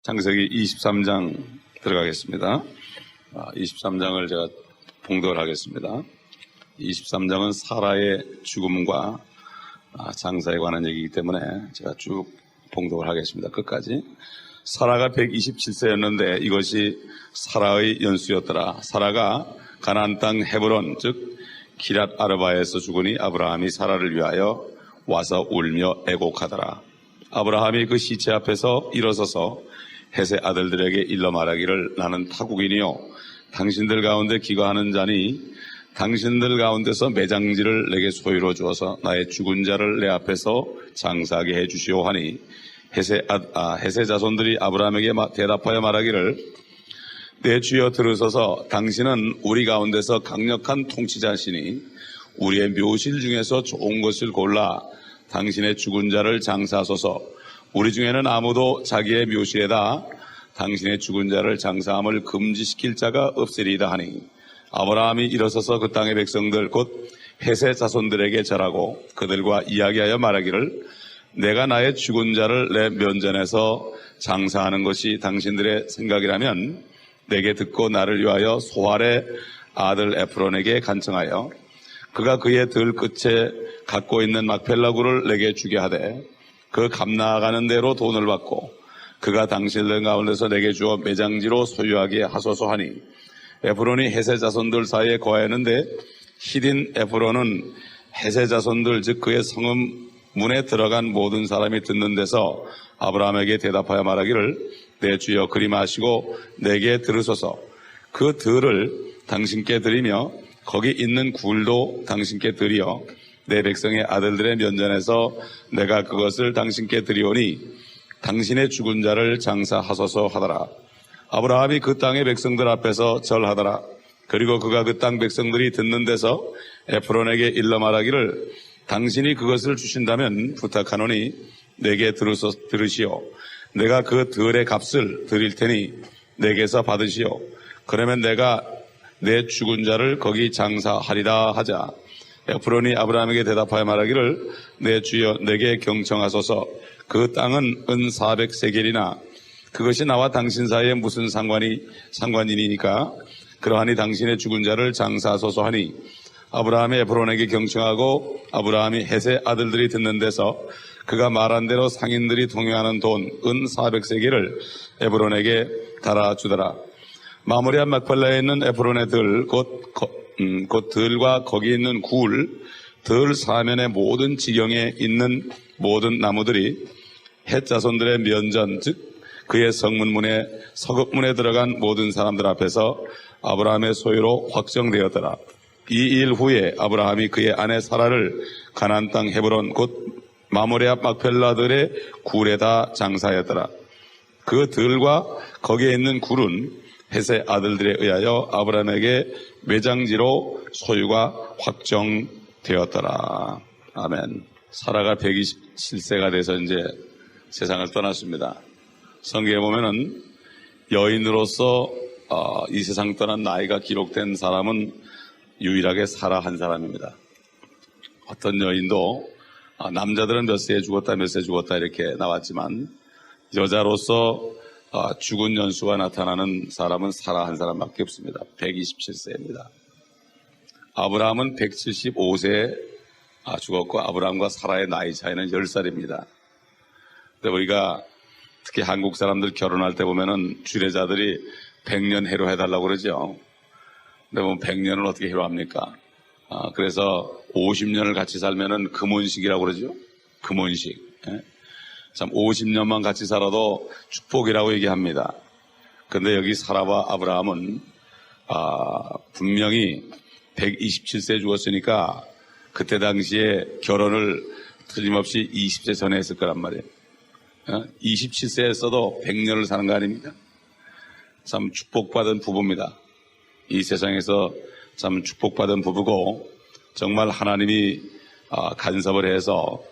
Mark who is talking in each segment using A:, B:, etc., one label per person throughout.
A: 창세기 23장 들어가겠습니다. 23장을 제가 봉독을 하겠습니다. 23장은 사라의 죽음과 장사에 관한 얘기이기 때문에 제가 쭉 봉독을 하겠습니다. 끝까지. 사라가 127세였는데 이것이 사라의 연수였더라. 사라가 가나안 땅 헤브론 즉 기랏 아르바에서 죽으니 아브라함이 사라를 위하여 와서 울며 애곡하더라. 아브라함이 그 시체 앞에서 일어서서 헷의 아들들에게 일러 말하기를 나는 타국인이요 당신들 가운데 기거하는 자니 당신들 가운데서 매장지를 내게 소유로 주어서 나의 죽은 자를 내 앞에서 장사하게 해주시오 하니 헷의 자손들이 아브라함에게 대답하여 말하기를 내 주여 들으소서 당신은 우리 가운데서 강력한 통치자시니 우리의 묘실 중에서 좋은 것을 골라 당신의 죽은 자를 장사하소서. 우리 중에는 아무도 자기의 묘실에다 당신의 죽은 자를 장사함을 금지시킬 자가 없으리이다 하니 아브라함이 일어서서 그 땅의 백성들 곧 헷의 자손들에게 절하고 그들과 이야기하여 말하기를 내가 나의 죽은 자를 내 면전에서 장사하는 것이 당신들의 생각이라면 내게 듣고 나를 위하여 소할의 아들 에프론에게 간청하여 그가 그의 들 끝에 갖고 있는 막펠라 굴을 내게 주게 하되 그 감나가는 대로 돈을 받고 그가 당신들 가운데서 내게 주어 매장지로 소유하게 하소서 하니 에프론이 헷의 자손들 사이에 거하였는데 히딘 에프론은 헷의 자손들 즉 그의 성읍 문에 들어간 모든 사람이 듣는 데서 아브라함에게 대답하여 말하기를 내 주여 그리 마시고 내게 들으소서. 그 들을 당신께 드리며 거기 있는 굴도 당신께 드리어 내 백성의 아들들의 면전에서 내가 그것을 당신께 드리오니 당신의 죽은 자를 장사하소서 하더라. 아브라함이 그 땅의 백성들 앞에서 절하더라. 그리고 그가 그 땅 백성들이 듣는 데서 에프론에게 일러 말하기를 당신이 그것을 주신다면 부탁하노니 내게 들으시오. 내가 그 들의 값을 드릴 테니 내게서 받으시오. 그러면 내가 내 죽은 자를 거기 장사하리라 하자. 에프론이 아브라함에게 대답하여 말하기를 내 주여 내게 경청하소서. 그 땅은 은 400세겔이나 그것이 나와 당신 사이에 무슨 상관이니까 그러하니 당신의 죽은 자를 장사하소서 하니 아브라함이 에프론에게 경청하고 아브라함이 헷의 아들들이 듣는 데서 그가 말한 대로 상인들이 통용하는 돈 은 400세겔을 에프론에게 달아주더라. 마무리한 막펠라에 있는 에프론의 들 곧 들과 거기 있는 들 사면의 모든 지경에 있는 모든 나무들이 헷 자손들의 면전 즉 그의 성문문에 서급문에 들어간 모든 사람들 앞에서 아브라함의 소유로 확정되었더라. 이 일 후에 아브라함이 그의 아내 사라를 가나안 땅 헤브론 곧 마모레 앞 막펠라들의 굴에다 장사하였더라. 그 들과 거기에 있는 굴은 헷의 아들들에 의하여 아브라함에게 매장지로 소유가 확정되었더라. 아멘. 사라가 127세가 돼서 이제 세상을 떠났습니다. 성경에 보면은 여인으로서 이 세상 떠난 나이가 기록된 사람은 유일하게 사라 한 사람입니다. 어떤 여인도 남자들은 몇 세에 죽었다 몇 세에 죽었다 이렇게 나왔지만 여자로서 죽은 연수가 나타나는 사람은 사라 한 사람밖에 없습니다. 127세입니다. 아브라함은 175세에 죽었고 아브라함과 사라의 나이 차이는 10살입니다. 근데 우리가 특히 한국 사람들 결혼할 때 보면은 주례자들이 100년 해로해달라고 그러죠. 근데 뭐 100년을 어떻게 해로합니까? 그래서 50년을 같이 살면은 금혼식이라고 그러죠. 금혼식. 예? 참 50년만 같이 살아도 축복이라고 얘기합니다. 그런데 여기 사라와 아브라함은 분명히 127세에 죽었으니까 그때 당시에 결혼을 틀림없이 20세 전에 했을 거란 말이에요. 27세였어도 100년을 사는 거 아닙니까? 참 축복받은 부부입니다. 이 세상에서 참 축복받은 부부고 정말 하나님이 간섭을 해서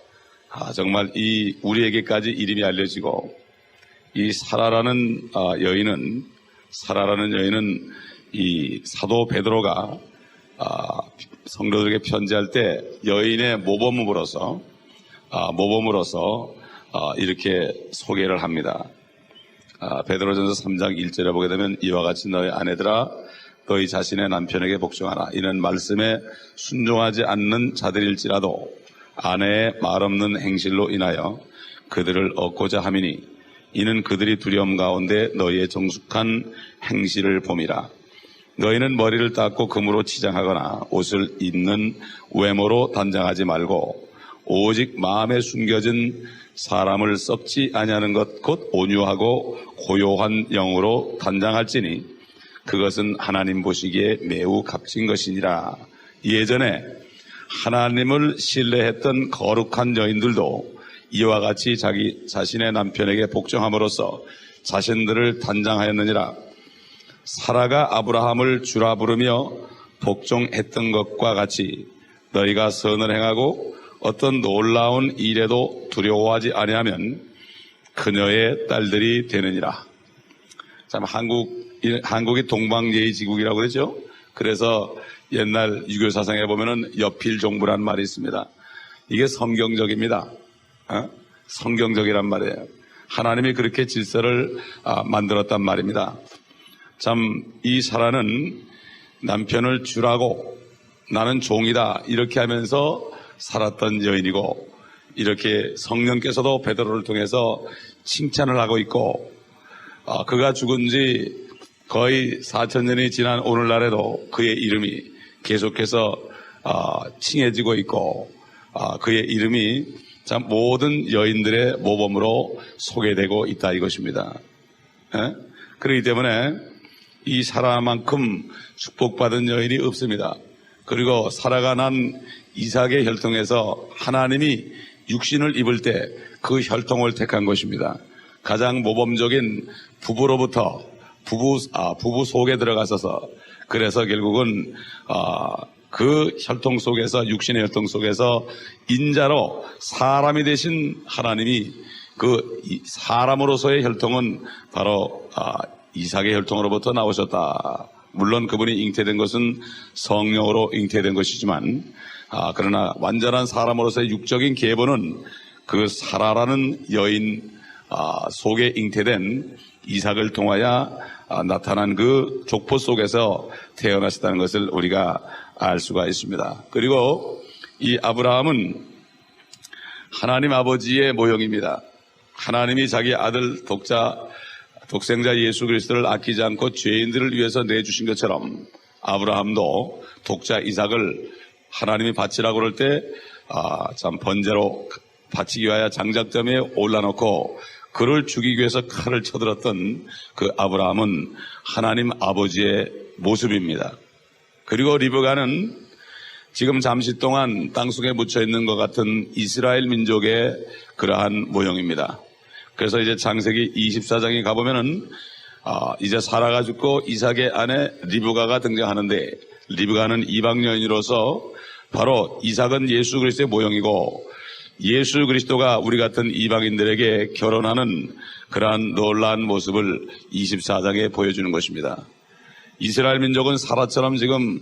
A: 정말 우리에게까지 이름이 알려지고 이 사라라는 여인은 이 사도 베드로가 성도들에게 편지할 때 여인의 모범으로서 이렇게 소개를 합니다. 베드로전서 3장 1절에 보게 되면 이와 같이 너희 아내들아 너희 자신의 남편에게 복종하라. 이는 말씀에 순종하지 않는 자들일지라도 아내의 말없는 행실로 인하여 그들을 얻고자 함이니 이는 그들이 두려움 가운데 너희의 정숙한 행실을 봄이라. 너희는 머리를 닦고 금으로 치장하거나 옷을 입는 외모로 단장하지 말고 오직 마음에 숨겨진 사람을 썩지 아니하는 것 곧 온유하고 고요한 영으로 단장할지니 그것은 하나님 보시기에 매우 값진 것이니라. 예전에 하나님을 신뢰했던 거룩한 여인들도 이와 같이 자기 자신의 남편에게 복종함으로써 자신들을 단장하였느니라. 사라가 아브라함을 주라 부르며 복종했던 것과 같이 너희가 선을 행하고 어떤 놀라운 일에도 두려워하지 아니하면 그녀의 딸들이 되느니라. 참 한국이 동방예의지국이라고 그러죠. 그래서 옛날 유교 사상에 보면은 여필종부란 말이 있습니다. 이게 성경적입니다. 성경적이란 말이에요. 하나님이 그렇게 질서를 만들었단 말입니다. 참 이 사라는 남편을 주라고 나는 종이다 이렇게 하면서 살았던 여인이고 이렇게 성령께서도 베드로를 통해서 칭찬을 하고 있고 그가 죽은 지 거의 4,000년이 지난 오늘날에도 그의 이름이 계속해서 칭해지고 있고 그의 이름이 참 모든 여인들의 모범으로 소개되고 있다 이것입니다. 그렇기 때문에 이 사라만큼 축복받은 여인이 없습니다. 그리고 사라가 난 이삭의 혈통에서 하나님이 육신을 입을 때 그 혈통을 택한 것입니다. 가장 모범적인 부부로부터 부부 속에 들어가서서 그래서 결국은 그 혈통 속에서 육신의 혈통 속에서 인자로 사람이 되신 하나님이 그 사람으로서의 혈통은 바로 이삭의 혈통으로부터 나오셨다. 물론 그분이 잉태된 것은 성령으로 잉태된 것이지만 그러나 완전한 사람으로서의 육적인 계보는 그 사라라는 여인 속에 잉태된 이삭을 통하여 나타난 그 족보 속에서 태어나셨다는 것을 우리가 알 수가 있습니다. 그리고 이 아브라함은 하나님 아버지의 모형입니다. 하나님이 자기 아들 독생자 예수 그리스도를 아끼지 않고 죄인들을 위해서 내주신 것처럼 아브라함도 독자 이삭을 하나님이 바치라고 그럴 때 참 번제로 바치기 위하여 장작점에 올라놓고 그를 죽이기 위해서 칼을 쳐들었던 그 아브라함은 하나님 아버지의 모습입니다. 그리고 리브가는 지금 잠시 동안 땅속에 묻혀 있는 것 같은 이스라엘 민족의 그러한 모형입니다. 그래서 이제 창세기 24장에 가보면은 이제 사라가 죽고 이삭의 아내 리브가가 등장하는데 리브가는 이방 여인으로서 바로 이삭은 예수 그리스도의 모형이고 예수 그리스도가 우리 같은 이방인들에게 결혼하는 그러한 놀라운 모습을 24장에 보여주는 것입니다. 이스라엘 민족은 사라처럼 지금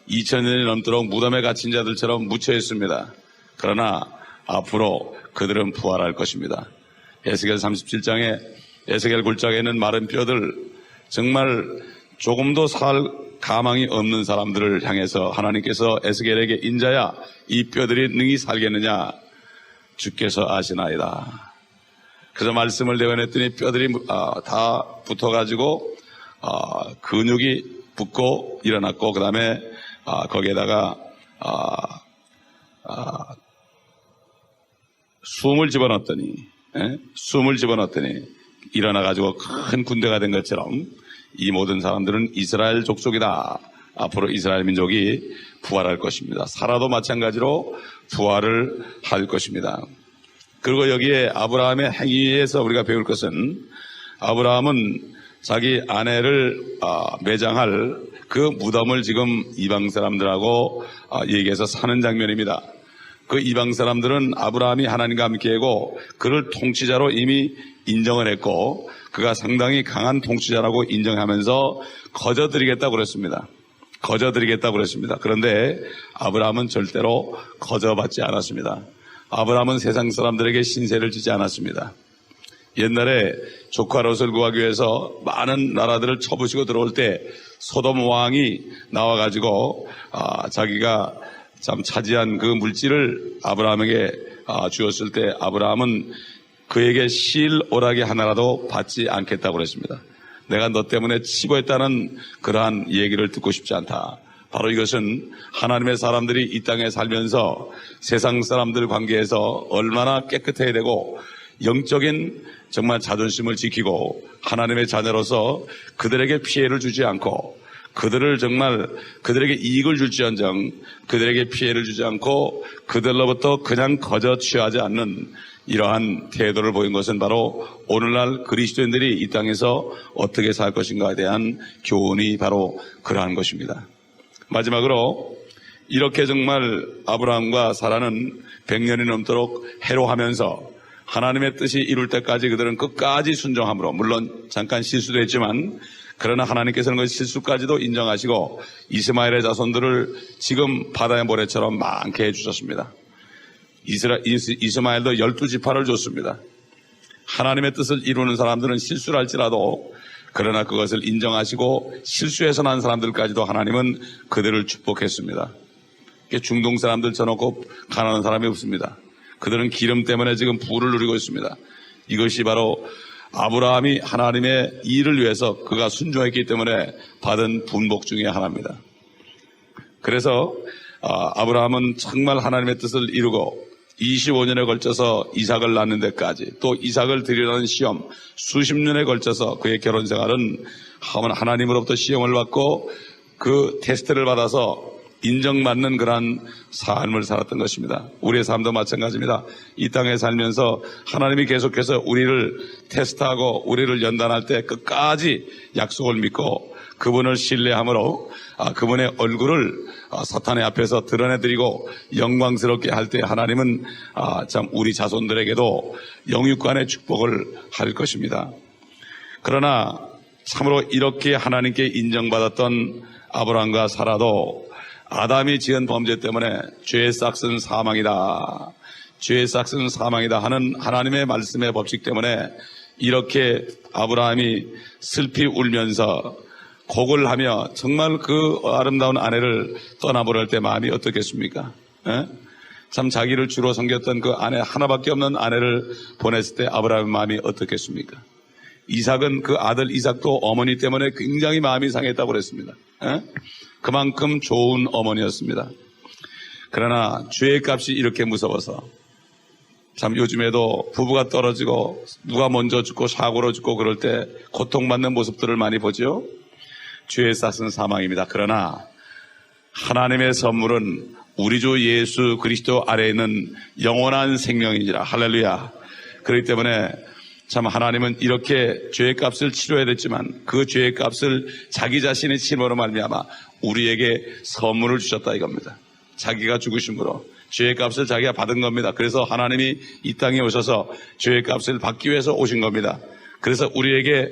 A: 2000년이 넘도록 무덤에 갇힌 자들처럼 묻혀 있습니다. 그러나 앞으로 그들은 부활할 것입니다. 에스겔 37장에 에스겔 굴짝에 있는 마른 뼈들 정말 조금도 살 가망이 없는 사람들을 향해서 하나님께서 에스겔에게 인자야 이 뼈들이 능히 살겠느냐 주께서 아시나이다. 그래서 말씀을 내어냈더니 뼈들이 다 붙어가지고 근육이 붙고 일어났고 그 다음에 거기에다가 숨을 집어넣었더니 일어나가지고 큰 군대가 된 것처럼 이 모든 사람들은 이스라엘 족속이다. 앞으로 이스라엘 민족이 부활할 것입니다. 사라도 마찬가지로 부활을 할 것입니다. 그리고 여기에 아브라함의 행위에서 우리가 배울 것은 아브라함은 자기 아내를 매장할 그 무덤을 지금 이방 사람들하고 얘기해서 사는 장면입니다. 그 이방 사람들은 아브라함이 하나님과 함께하고 그를 통치자로 이미 인정을 했고 그가 상당히 강한 통치자라고 인정하면서 거저드리겠다고 그랬습니다. 그런데 아브라함은 절대로 거저받지 않았습니다. 아브라함은 세상 사람들에게 신세를 지지 않았습니다. 옛날에 조카 롯을 구하기 위해서 많은 나라들을 쳐부시고 들어올 때 소돔 왕이 나와가지고 자기가 참 차지한 그 물질을 아브라함에게 주었을 때 아브라함은 그에게 실 오라기 하나라도 받지 않겠다고 그랬습니다. 내가 너 때문에 치부했다는 그러한 얘기를 듣고 싶지 않다. 바로 이것은 하나님의 사람들이 이 땅에 살면서 세상 사람들 관계에서 얼마나 깨끗해야 되고 영적인 정말 자존심을 지키고 하나님의 자녀로서 그들에게 피해를 주지 않고 그들을 정말 그들에게 이익을 줄지언정 그들에게 피해를 주지 않고 그들로부터 그냥 거저 취하지 않는 이러한 태도를 보인 것은 바로 오늘날 그리스도인들이 이 땅에서 어떻게 살 것인가에 대한 교훈이 바로 그러한 것입니다. 마지막으로 이렇게 정말 아브라함과 사라는 100년이 넘도록 해로하면서 하나님의 뜻이 이룰 때까지 그들은 끝까지 순종함으로 물론 잠깐 실수도 했지만 그러나 하나님께서는 그 실수까지도 인정하시고 이스마엘의 자손들을 지금 바다의 모래처럼 많게 해주셨습니다. 이스마엘도 12지파를 줬습니다. 하나님의 뜻을 이루는 사람들은 실수를 할지라도 그러나 그것을 인정하시고 실수해서 난 사람들까지도 하나님은 그들을 축복했습니다. 중동 사람들 쳐놓고 가난한 사람이 없습니다. 그들은 기름 때문에 지금 부를 누리고 있습니다. 이것이 바로 아브라함이 하나님의 일을 위해서 그가 순종했기 때문에 받은 분복 중에 하나입니다. 그래서 아브라함은 정말 하나님의 뜻을 이루고 25년에 걸쳐서 이삭을 낳는 데까지 또 이삭을 드리려는 시험 수십 년에 걸쳐서 그의 결혼 생활은 하나님으로부터 시험을 받고 그 테스트를 받아서 인정받는 그러한 삶을 살았던 것입니다. 우리의 삶도 마찬가지입니다. 이 땅에 살면서 하나님이 계속해서 우리를 테스트하고 우리를 연단할 때 끝까지 약속을 믿고 그분을 신뢰함으로 그분의 얼굴을 사탄의 앞에서 드러내드리고 영광스럽게 할 때 하나님은 참 우리 자손들에게도 영육간의 축복을 할 것입니다. 그러나 참으로 이렇게 하나님께 인정받았던 아브라함과 사라도 아담이 지은 범죄 때문에 죄의 싹은 사망이다. 죄의 싹은 사망이다 하는 하나님의 말씀의 법칙 때문에 이렇게 아브라함이 슬피 울면서 곡을 하며 정말 그 아름다운 아내를 떠나보낼 때 마음이 어떻겠습니까? 참 자기를 주로 섬겼던 그 아내 하나밖에 없는 아내를 보냈을 때 아브라함의 마음이 어떻겠습니까? 이삭은 그 아들 이삭도 어머니 때문에 굉장히 마음이 상했다고 그랬습니다. 그만큼 좋은 어머니였습니다. 그러나 죄의 값이 이렇게 무서워서 참 요즘에도 부부가 떨어지고 누가 먼저 죽고 사고로 죽고 그럴 때 고통받는 모습들을 많이 보죠. 죄의 싹은 사망입니다. 그러나 하나님의 선물은 우리 주 예수 그리스도 아래에 있는 영원한 생명이니라. 할렐루야. 그렇기 때문에 참 하나님은 이렇게 죄의 값을 치러야 됐지만 그 죄의 값을 자기 자신의 침으로 말미암아 우리에게 선물을 주셨다 이겁니다. 자기가 죽으심으로 죄의 값을 자기가 받은 겁니다. 그래서 하나님이 이 땅에 오셔서 죄의 값을 받기 위해서 오신 겁니다. 그래서 우리에게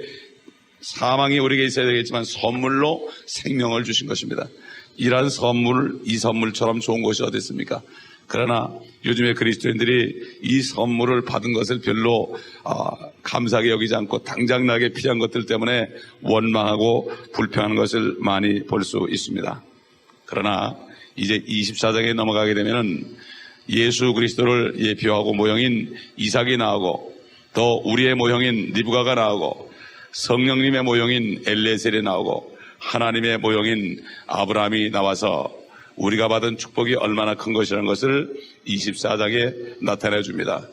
A: 사망이 우리에게 있어야 되겠지만 선물로 생명을 주신 것입니다. 이러한 선물, 이 선물처럼 좋은 것이 어디 있습니까? 그러나 요즘에 그리스도인들이 이 선물을 받은 것을 별로 감사하게 여기지 않고 당장나게 필요한 것들 때문에 원망하고 불평하는 것을 많이 볼 수 있습니다. 그러나 이제 24장에 넘어가게 되면은 예수 그리스도를 예표하고 모형인 이삭이 나오고 또 우리의 모형인 리브가가 나오고 성령님의 모형인 엘레셀이 나오고 하나님의 모형인 아브라함이 나와서 우리가 받은 축복이 얼마나 큰 것이라는 것을 24장에 나타내 줍니다.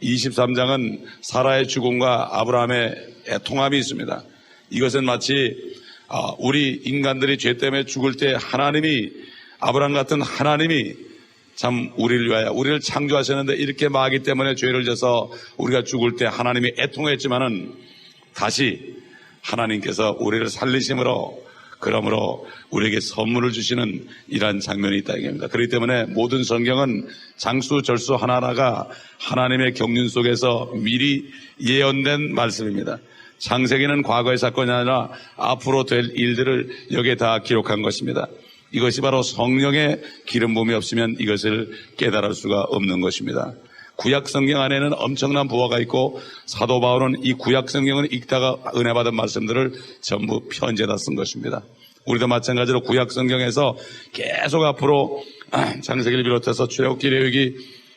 A: 23장은 사라의 죽음과 아브라함의 통합이 있습니다. 이것은 마치 우리 인간들이 죄 때문에 죽을 때 하나님이 아브라함 같은 하나님이 참 우리를 위하여 우리를 창조하셨는데 이렇게 마귀 때문에 죄를 져서 우리가 죽을 때 하나님이 애통했지만은 다시 하나님께서 우리를 살리심으로 그러므로 우리에게 선물을 주시는 이러한 장면이 있다 이겁니다. 그렇기 때문에 모든 성경은 장수 절수 하나하나가 하나님의 경륜 속에서 미리 예언된 말씀입니다. 창세기는 과거의 사건이 아니라 앞으로 될 일들을 여기에 다 기록한 것입니다. 이것이 바로 성령의 기름 부음이 없으면 이것을 깨달을 수가 없는 것입니다. 구약 성경 안에는 엄청난 부하가 있고 사도 바울은 이 구약 성경을 읽다가 은혜 받은 말씀들을 전부 편지에다 쓴 것입니다. 우리도 마찬가지로 구약 성경에서 계속 앞으로 창세기를 비롯해서 출애굽기, 레위기,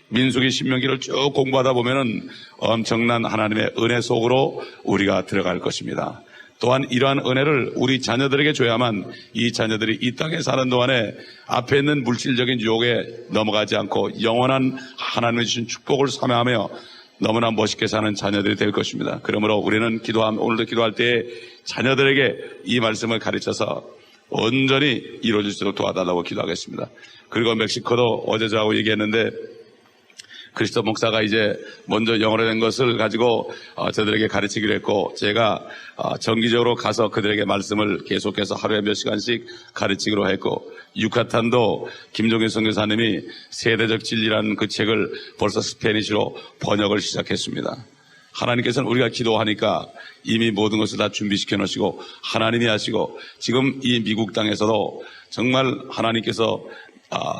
A: 민수기, 신명기를 쭉 공부하다 보면은 엄청난 하나님의 은혜 속으로 우리가 들어갈 것입니다. 또한 이러한 은혜를 우리 자녀들에게 줘야만 이 자녀들이 이 땅에 사는 동안에 앞에 있는 물질적인 유혹에 넘어가지 않고 영원한 하나님의 주신 축복을 사명하며 너무나 멋있게 사는 자녀들이 될 것입니다. 그러므로 우리는 오늘도 기도할 때 자녀들에게 이 말씀을 가르쳐서 온전히 이루어질 수 있도록 도와달라고 기도하겠습니다. 그리고 멕시코도 어제 저하고 얘기했는데 그리스도 목사가 이제 먼저 영어로 된 것을 가지고 저들에게 가르치기로 했고 제가 정기적으로 가서 그들에게 말씀을 계속해서 하루에 몇 시간씩 가르치기로 했고 유카탄도 김종인 선교사님이 세대적 진리라는 그 책을 벌써 스페니쉬로 번역을 시작했습니다. 하나님께서는 우리가 기도하니까 이미 모든 것을 다 준비시켜 놓으시고 하나님이 하시고 지금 이 미국 땅에서도 정말 하나님께서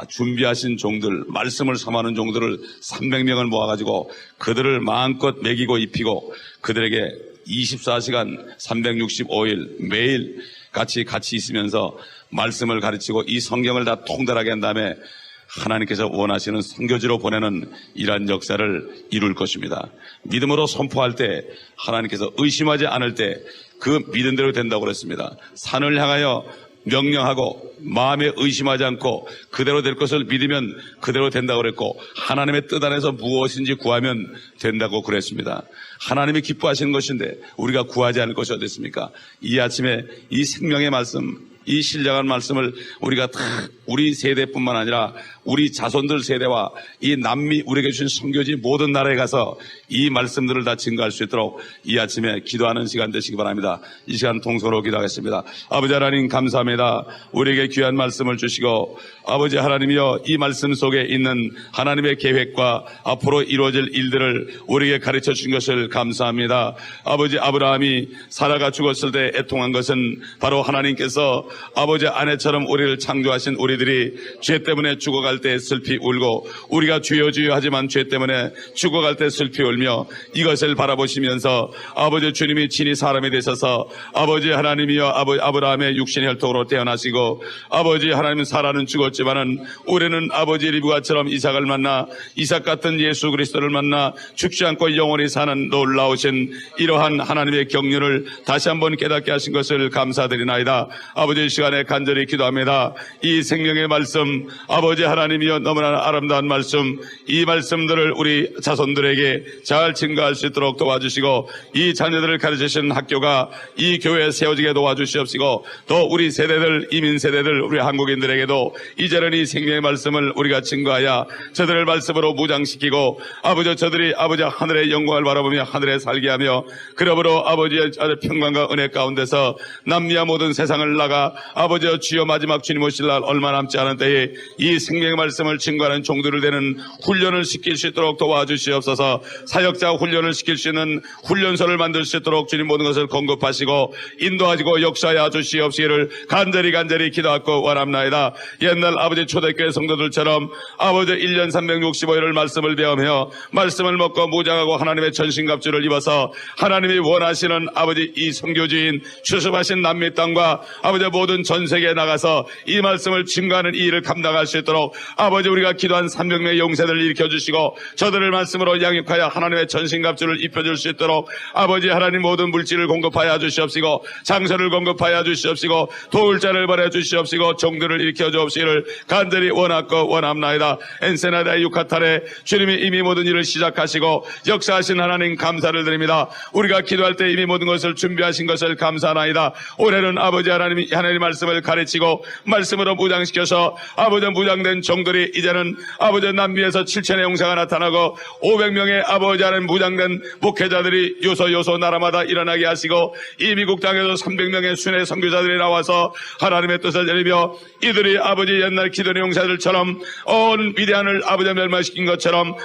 A: 준비하신 종들, 말씀을 삼하는 종들을 300명을 모아가지고 그들을 마음껏 먹이고 입히고 그들에게 24시간 365일 매일 같이 있으면서 말씀을 가르치고 이 성경을 다 통달하게 한 다음에 하나님께서 원하시는 선교지로 보내는 이러한 역사를 이룰 것입니다. 믿음으로 선포할 때 하나님께서 의심하지 않을 때 그 믿은 대로 된다고 그랬습니다. 산을 향하여 명령하고 마음에 의심하지 않고 그대로 될 것을 믿으면 그대로 된다고 그랬고 하나님의 뜻 안에서 무엇인지 구하면 된다고 그랬습니다. 하나님이 기뻐하시는 것인데 우리가 구하지 않을 것이 어디 있습니까? 이 아침에 이 생명의 말씀, 이 신령한 말씀을 우리가 다 우리 세대뿐만 아니라 우리 자손들 세대와 이 남미 우리에게 주신 선교지 모든 나라에 가서 이 말씀들을 다 증거할 수 있도록 이 아침에 기도하는 시간 되시기 바랍니다. 이 시간 통성으로 기도하겠습니다. 아버지 하나님 감사합니다. 우리에게 귀한 말씀을 주시고 아버지 하나님이여 이 말씀 속에 있는 하나님의 계획과 앞으로 이루어질 일들을 우리에게 가르쳐 주신 것을 감사합니다. 아버지 아브라함이 사라가 죽었을 때 애통한 것은 바로 하나님께서 아버지 아내처럼 우리를 창조하신 우리들이 죄 때문에 죽어갈 때 슬피 울고 우리가 주여 주여 하지만 죄 때문에 죽어갈 때 슬피 울며 이것을 바라보시면서 아버지 주님이 친히 사람이 되셔서 아버지 하나님이여 아브라함의 육신의 혈통으로 태어나시고 아버지 하나님 사라는 죽었지만은 우리는 아버지 리브가처럼 이삭을 만나 이삭 같은 예수 그리스도를 만나 죽지 않고 영원히 사는 놀라우신 이러한 하나님의 경륜을 다시 한번 깨닫게 하신 것을 감사드리나이다. 아버지 이 시간에 간절히 기도합니다. 이 생명의 말씀 아버지 하나님이여 너무나 아름다운 말씀 이 말씀들을 우리 자손들에게 잘 증거할 수 있도록 도와주시고 이 자녀들을 가르치시는 학교가 이 교회에 세워지게 도와주시옵시고 또 우리 세대들 이민 세대들 우리 한국인들에게도 이제는 이 생명의 말씀을 우리가 증거하여 저들을 말씀으로 무장시키고 아버지 저들이 아버지 하늘의 영광을 바라보며 하늘에 살게 하며 그러므로 아버지의 평강과 은혜 가운데서 남미와 모든 세상을 나가 아버지 주여 마지막 주님 오실 날 얼마 남지 않은 때에 이 생명의 말씀을 증거하는 종들을 되는 훈련을 시킬 수 있도록 도와주시옵소서. 사역자 훈련을 시킬 수 있는 훈련소를 만들 수 있도록 주님 모든 것을 공급하시고 인도하시고 역사하여 주시옵시기를 간절히 기도하고 원합나이다. 옛날 아버지 초대교회 성도들처럼 아버지 1년 365일을 말씀을 배우며 말씀을 먹고 무장하고 하나님의 전신갑주를 입어서 하나님이 원하시는 아버지 이 선교지인 추수하신 남미 땅과 아버지 모든 전 세계에 나가서 이 말씀을 증거하는 이 일을 감당할 수 있도록 아버지 우리가 기도한 300명의 용사들을 일으켜주시고 저들을 말씀으로 양육하여 하나님의 전신갑주를 입혀줄 수 있도록 아버지 하나님 모든 물질을 공급하여 주시옵시고 장소를 공급하여 주시옵시고 도울 자를 보내 주시옵시고 종들을 일으켜 주옵시기를 간절히 원하고 원합나이다. 엔세나다 유카탄에 주님이 이미 모든 일을 시작하시고 역사하신 하나님 감사를 드립니다. 우리가 기도할 때 이미 모든 것을 준비하신 것을 감사하나이다. 올해는 아버지 하나님 말씀을 가르치고 말씀으로 무장시켜서 아버지 무장된 종들이 이제는 아버지 남미에서 7천의 용사가 나타나고 500명의 아버지 하나님 무장된 목회자들이 요소 나라마다 일어나게 하시고 이 미국 땅에도 300명의 순회 선교사들이 나와서 하나님의 뜻을 내리며 이들이 아버지 옛날 기도의 용사들처럼 온 미디안을 아버지 멸망시킨 것처럼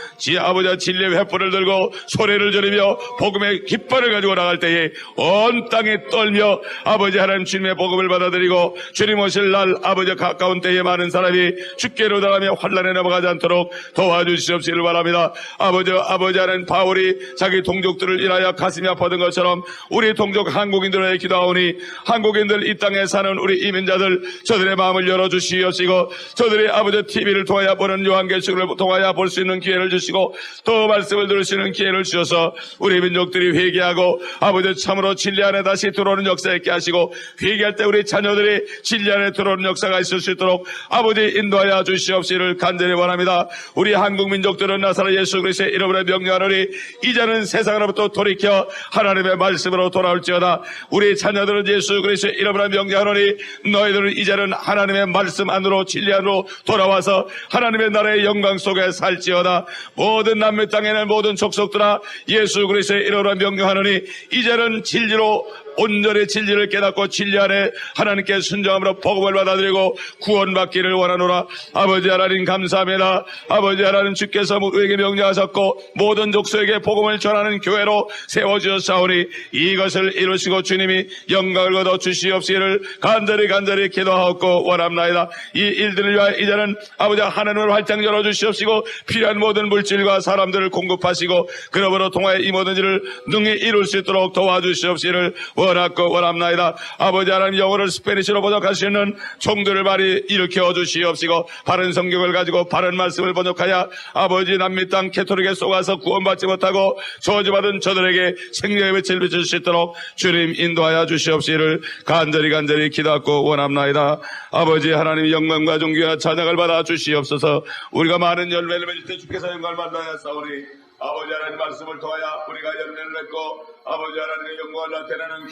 A: 아버지 진리의 횃불을 들고 소리를 지르며 복음의 깃발을 가지고 나갈 때에 온 땅에 떨며 아버지 하나님 주님의 복음을 받아들여 축원드리고 주님 오실 날 아버지 가까운 때에 많은 사람이 주께로 나가며 환난에 넘어가지 않도록 도와주시옵시길 바랍니다. 아버지 하는 바울이 자기 동족들을 인하여 가슴이 아팠던 것처럼 우리 동족 한국인들을 위해 기도하오니 한국인들 이 땅에 사는 우리 이민자들 저들의 마음을 열어주시옵시고 저들이 아버지 TV를 통하여 보는 요한계시록을 통하여 볼 수 있는 기회를 주시고 또 말씀을 들을 수 있는 기회를 주셔서 우리 민족들이 회개하고 아버지 참으로 진리 안에 다시 들어오는 역사 있게 하시고 회개할 때 우리 자녀들이 진리 안에 들어오는 역사가 있을 수 있도록 아버지 인도하여 주시옵시기를 간절히 원합니다. 우리 한국 민족들은 나사렛 예수 그리스도의 이름으로 명령하노니 이제는 세상으로부터 돌이켜 하나님의 말씀으로 돌아올지어다. 우리 자녀들은 예수 그리스도의 이름으로 명령하노니 너희들은 이제는 하나님의 말씀 안으로 진리 안으로 돌아와서 하나님의 나라의 영광 속에 살지어다. 모든 남미 땅에는 모든 족속들아 예수 그리스도의 이름으로 명령하노니 이제는 진리로 온전히 진리를 깨닫고 진리 안에 하나님께 순종함으로 복음을 받아들이고 구원받기를 원하노라. 아버지 하나님 감사합니다. 아버지 하나님 주께서 우리에게 명령하셨고 모든 족속에게 복음을 전하는 교회로 세워주셨사오니 이것을 이루시고 주님이 영광을 거둬 주시옵시기를 간절히 기도하옵고 원합나이다. 이 일들을 위하여 이제는 아버지 하나님을 활짝 열어주시옵시고 필요한 모든 물질과 사람들을 공급하시고 그러므로 통하여 이 모든 일을 능히 이룰 수 있도록 도와주시옵시기를 원하고 원합나이다. 아버지 하나님 영어를 스페니쉬로 번역할 수 있는 종들을 많이 일으켜 주시옵시고 바른 성경을 가지고 바른 말씀을 번역하여 아버지 남미 땅 캐토릭에 쏘가서 구원받지 못하고 저주받은 저들에게 생명의 빛을 비출 수 있도록 주님 인도하여 주시옵시기를 간절히 기도하고 원합나이다. 아버지 하나님 영광과 존귀와 찬양을 받아 주시옵소서. 우리가 많은 열매를 맺을 때 주께서 영광을 받아야 싸우니 아버지 하나님 말씀을 통하여 우리가 열매를 맺고 아버지 하나님의 영광을 나타내는